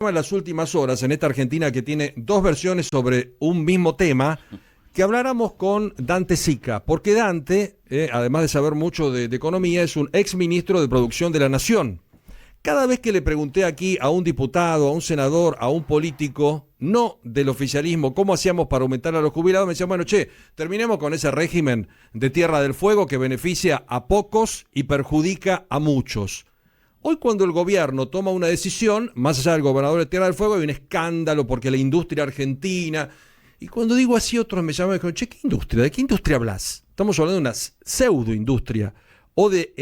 En las últimas horas en esta Argentina que tiene dos versiones sobre un mismo tema, que habláramos con Dante Sica, porque Dante, además de saber mucho de economía, es un ex ministro de Producción de la Nación. Cada vez que le pregunté aquí a un diputado, a un senador, a un político, no del oficialismo, cómo hacíamos para aumentar a los jubilados, me decían, bueno, terminemos con ese régimen de Tierra del Fuego que beneficia a pocos y perjudica a muchos. Hoy cuando el gobierno toma una decisión, más allá del gobernador de Tierra del Fuego, hay un escándalo porque la industria argentina... Y cuando digo así, otros me llaman y me dicen, ¿qué industria? ¿De qué industria hablas? Estamos hablando de una pseudoindustria o de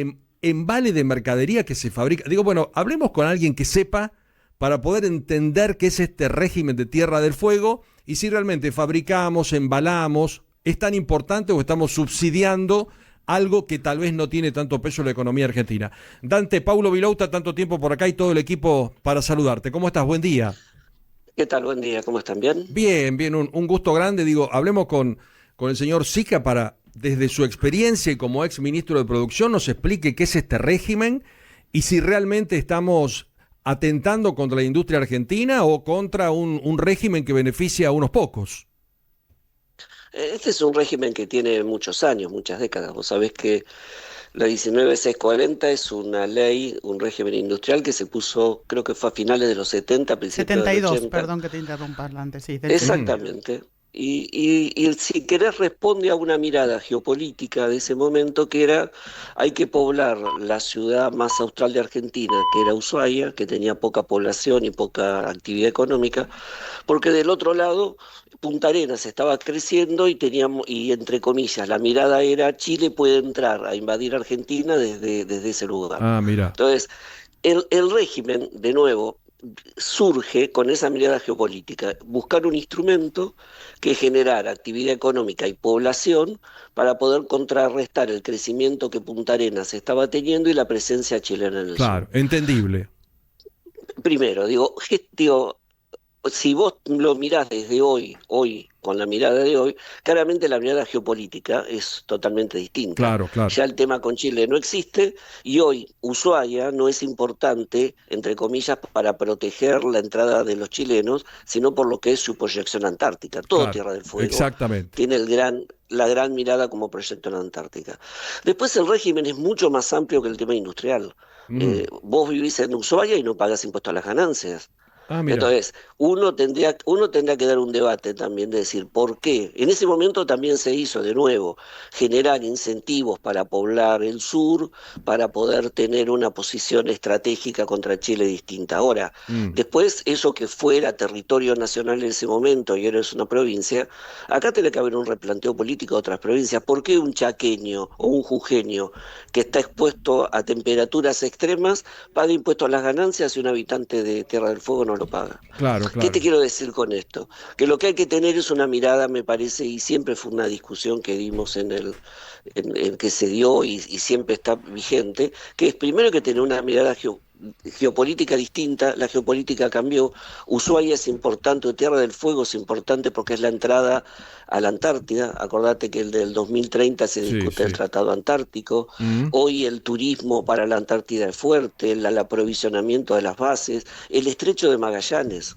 embale de mercadería que se fabrica. Digo, bueno, hablemos con alguien que sepa para poder entender qué es este régimen de Tierra del Fuego y si realmente fabricamos, embalamos, es tan importante o estamos subsidiando algo que tal vez no tiene tanto peso en la economía argentina. Dante, Paulo Vilouta, tanto tiempo por acá y todo el equipo para saludarte. ¿Cómo estás? Buen día. ¿Qué tal? Buen día, ¿cómo están? ¿Bien? Bien, un gusto grande. Digo, hablemos con el señor Sica para, desde su experiencia y como ex ministro de Producción, nos explique qué es este régimen y si realmente estamos atentando contra la industria argentina o contra un régimen que beneficia a unos pocos. Este es un régimen que tiene muchos años, muchas décadas. Vos sabés que la 19640 es una ley, un régimen industrial que se puso, creo que fue a finales de los 70, principios de los 72, 80. perdón que te interrumpa, antes, sí. Exactamente. Y si querés responde a una mirada geopolítica de ese momento que era, hay que poblar la ciudad más austral de Argentina, que era Ushuaia, que tenía poca población y poca actividad económica, porque del otro lado Punta Arenas estaba creciendo y teníamos, y entre comillas, la mirada era Chile puede entrar a invadir Argentina desde ese lugar. Ah, mira. Entonces, el régimen, de nuevo, surge con esa mirada geopolítica, buscar un instrumento que generara actividad económica y población para poder contrarrestar el crecimiento que Punta Arenas estaba teniendo y la presencia chilena en el Claro, sur. entendible. Primero, si vos lo mirás desde hoy, con la mirada de hoy, claramente la mirada geopolítica es totalmente distinta. Claro. Ya el tema con Chile no existe y hoy Ushuaia no es importante, entre comillas, para proteger la entrada de los chilenos, sino por lo que es su proyección antártica. Todo Claro, Tierra del Fuego exactamente. tiene la gran mirada como proyecto en la Antártica. Después el régimen es mucho más amplio que el tema industrial. Vos vivís en Ushuaia y no pagás impuestos a las ganancias. Ah, mira. Entonces, uno tendría que dar un debate también de decir por qué. En ese momento también se hizo de nuevo generar incentivos para poblar el sur, para poder tener una posición estratégica contra Chile distinta. Ahora, Mm. después eso que fuera territorio nacional en ese momento y ahora es una provincia, acá tiene que haber un replanteo político de otras provincias. ¿Por qué un chaqueño o un jujeño que está expuesto a temperaturas extremas paga impuestos a las ganancias y un habitante de Tierra del Fuego no lo paga? Claro. ¿Qué te quiero decir con esto? Que lo que hay que tener es una mirada, me parece, y siempre fue una discusión que dimos en que se dio y siempre está vigente, que es primero que tener una mirada geopolítica distinta. La geopolítica cambió. Ushuaia es importante, Tierra del Fuego es importante porque es la entrada a la Antártida. Acordate que el del 2030 se discute el Sí. Tratado Antártico. Mm. Hoy el turismo para la Antártida es fuerte, el aprovisionamiento de las bases, el estrecho de Magallanes.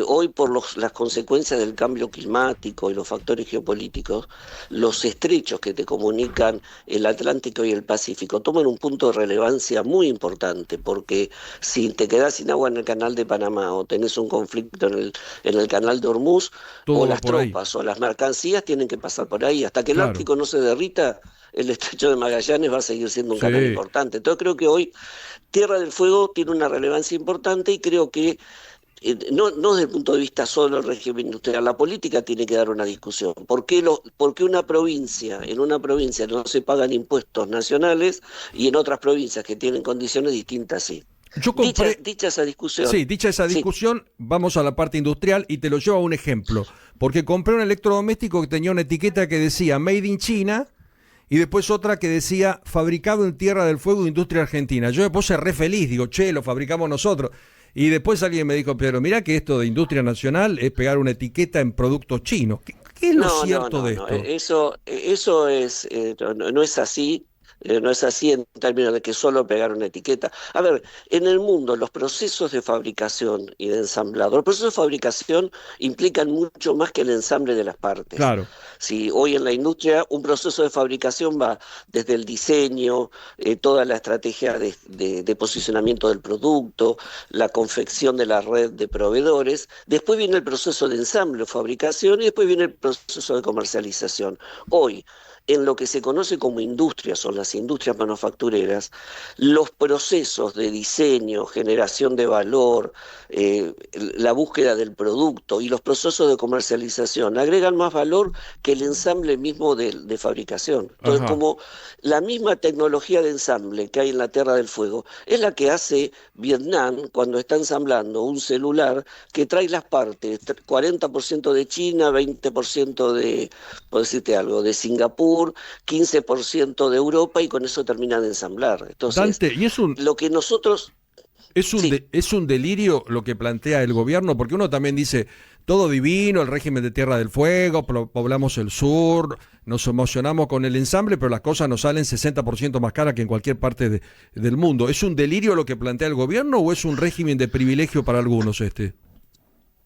Hoy por las consecuencias del cambio climático y los factores geopolíticos, los estrechos que te comunican el Atlántico y el Pacífico toman un punto de relevancia muy importante, porque si te quedás sin agua en el canal de Panamá o tenés un conflicto en el canal de Hormuz, Todo o va las por ahí. tropas o las mercancías tienen que pasar por ahí. Hasta que el Claro. Ártico no se derrita, el estrecho de Magallanes va a seguir siendo un canal Sí. importante. Entonces creo que hoy Tierra del Fuego tiene una relevancia importante y creo que no desde el punto de vista solo del régimen industrial, la política tiene que dar una discusión. ¿Por qué en una provincia no se pagan impuestos nacionales y en otras provincias que tienen condiciones distintas sí? Yo compré... Dicha esa discusión. Sí, dicha esa Sí. discusión, vamos a la parte industrial y te lo llevo a un ejemplo. Porque compré un electrodoméstico que tenía una etiqueta que decía Made in China y después otra que decía fabricado en Tierra del Fuego, Industria Argentina. Yo me puse re feliz, digo, lo fabricamos nosotros. Y después alguien me dijo, pero mirá que esto de industria nacional es pegar una etiqueta en productos chinos. ¿Qué es lo cierto de esto? Eso es, no es así. No es así en términos de que solo pegar una etiqueta. A ver, en el mundo los procesos de fabricación y de ensamblado, los procesos de fabricación implican mucho más que el ensamble de las partes. Claro. Si hoy en la industria un proceso de fabricación va desde el diseño, toda la estrategia de posicionamiento del producto, la confección de la red de proveedores, después viene el proceso de ensamble o fabricación y después viene el proceso de comercialización. Hoy, en lo que se conoce como industrias o las industrias manufactureras, los procesos de diseño, generación de valor, la búsqueda del producto y los procesos de comercialización agregan más valor que el ensamble mismo de fabricación. Entonces, Ajá. como la misma tecnología de ensamble que hay en la Tierra del Fuego es la que hace Vietnam cuando está ensamblando un celular que trae las partes, 40% de China, 20% por decirte algo, de Singapur, 15% de Europa y con eso terminan de ensamblar. Entonces, Dante, y lo que nosotros, sí, es un delirio lo que plantea el gobierno, porque uno también dice, todo divino, el régimen de Tierra del Fuego, poblamos el sur, nos emocionamos con el ensamble, pero las cosas nos salen 60% más caras que en cualquier parte del mundo. ¿Es un delirio lo que plantea el gobierno o es un régimen de privilegio para algunos este?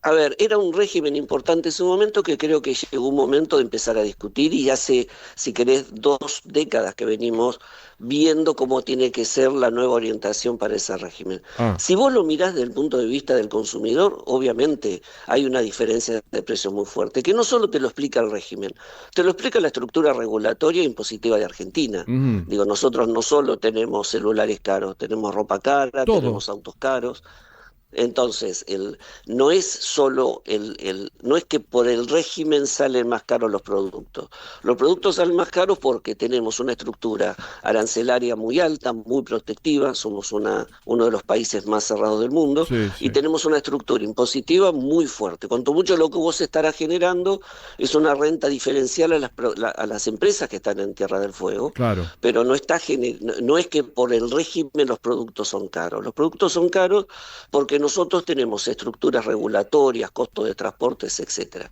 a ver, era un régimen importante en su momento que creo que llegó un momento de empezar a discutir y hace, si querés, 2 décadas que venimos viendo cómo tiene que ser la nueva orientación para ese régimen. Ah, Si vos lo mirás desde el punto de vista del consumidor, obviamente hay una diferencia de precios muy fuerte, que no solo te lo explica el régimen, te lo explica la estructura regulatoria e impositiva de Argentina. ujú. Digo, nosotros no solo tenemos celulares caros, tenemos ropa cara, Todo. tenemos autos caros. Entonces, no es solo no es que por el régimen salen más caros los productos. Los productos salen más caros porque tenemos una estructura arancelaria muy alta, muy protectiva, somos uno de los países más cerrados del mundo, Sí, y sí. tenemos una estructura impositiva muy fuerte. Cuanto mucho lo que vos estarás generando es una renta diferencial a las empresas que están en Tierra del Fuego, Claro. pero no es que por el régimen los productos son caros. Los productos son caros porque nosotros tenemos estructuras regulatorias, costos de transportes, etcétera.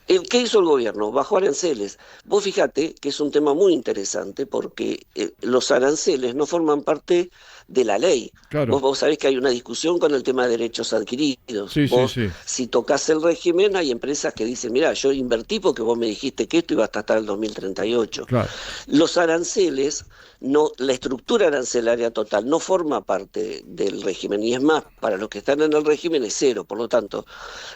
¿Qué hizo el gobierno? Bajó aranceles. Vos fíjate que es un tema muy interesante porque los aranceles no forman parte de la ley. Claro. Vos sabés que hay una discusión con el tema de derechos adquiridos. Sí, sí, Vos, sí. si tocas el régimen, hay empresas que dicen, mira, yo invertí porque vos me dijiste que esto iba hasta el 2038. Claro. Los aranceles, no, la estructura arancelaria total no forma parte del régimen, y es más, para los que están en el régimen es cero. Por lo tanto,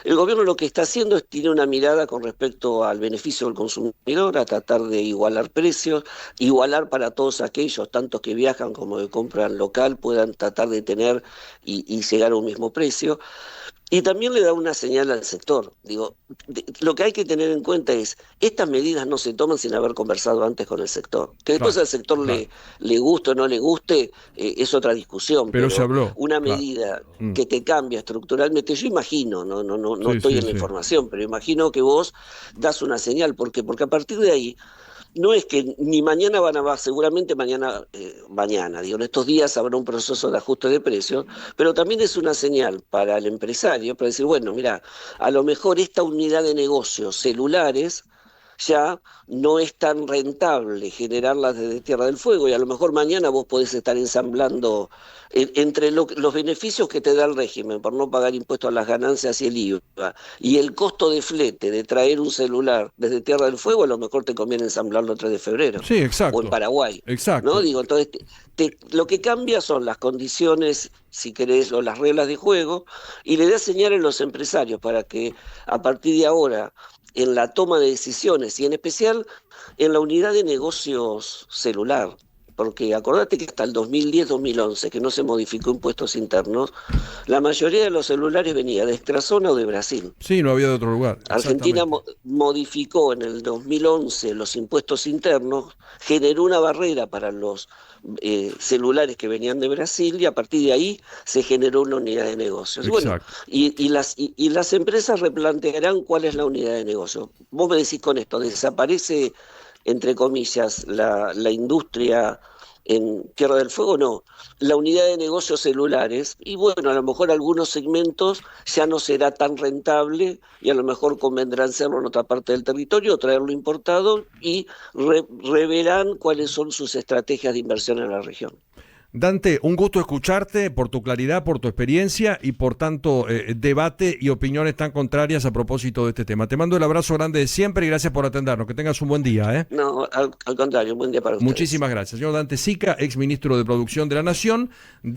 el gobierno lo que está haciendo es tiene una mirada con respecto al beneficio del consumidor, a tratar de igualar precios, igualar para todos aquellos, tanto que viajan como que compran local, puedan tratar de tener y llegar a un mismo precio. Y también le da una señal al sector. Digo, lo que hay que tener en cuenta es, estas medidas no se toman sin haber conversado antes con el sector. Que después Claro. al sector Claro. le guste o no le guste, es otra discusión, Pero se pero habló. una Claro. medida Mm. que te cambia estructuralmente, yo imagino, no Sí, estoy sí, en la sí. información, pero imagino que vos das una señal. ¿Por qué? Porque a partir de ahí no es que ni mañana seguramente mañana, digo, en estos días habrá un proceso de ajuste de precios, pero también es una señal para el empresario, para decir, bueno, mira, a lo mejor esta unidad de negocios celulares ya no es tan rentable generarlas desde Tierra del Fuego y a lo mejor mañana vos podés estar ensamblando entre los beneficios que te da el régimen por no pagar impuestos a las ganancias y el IVA y el costo de flete de traer un celular desde Tierra del Fuego, a lo mejor te conviene ensamblarlo el 3 de febrero Sí, o en exacto. Paraguay. ¿No? Exacto. Digo, entonces lo que cambia son las condiciones, si querés, o las reglas de juego, y le da señal a los empresarios para que a partir de ahora en la toma de decisiones y en especial en la unidad de negocios celular. Porque acordate que hasta el 2010-2011, que no se modificó impuestos internos, la mayoría de los celulares venía de Extrazona o de Brasil. Sí, no había de otro lugar. Argentina Exactamente. modificó en el 2011 los impuestos internos, generó una barrera para los celulares que venían de Brasil y a partir de ahí se generó una unidad de negocios. Y bueno, Exacto. y las empresas replantearán cuál es la unidad de negocio. Vos me decís con esto, desaparece, entre comillas, la industria En Tierra del Fuego no, la unidad de negocios celulares, y bueno, a lo mejor algunos segmentos ya no será tan rentable y a lo mejor convendrá hacerlo en otra parte del territorio, traerlo importado y reverán cuáles son sus estrategias de inversión en la región. Dante, un gusto escucharte por tu claridad, por tu experiencia y por tanto debate y opiniones tan contrarias a propósito de este tema. Te mando el abrazo grande de siempre y gracias por atendernos. Que tengas un buen día. No, al contrario, un buen día para ustedes. Muchísimas gracias. Señor Dante Sica, ex ministro de Producción de la Nación.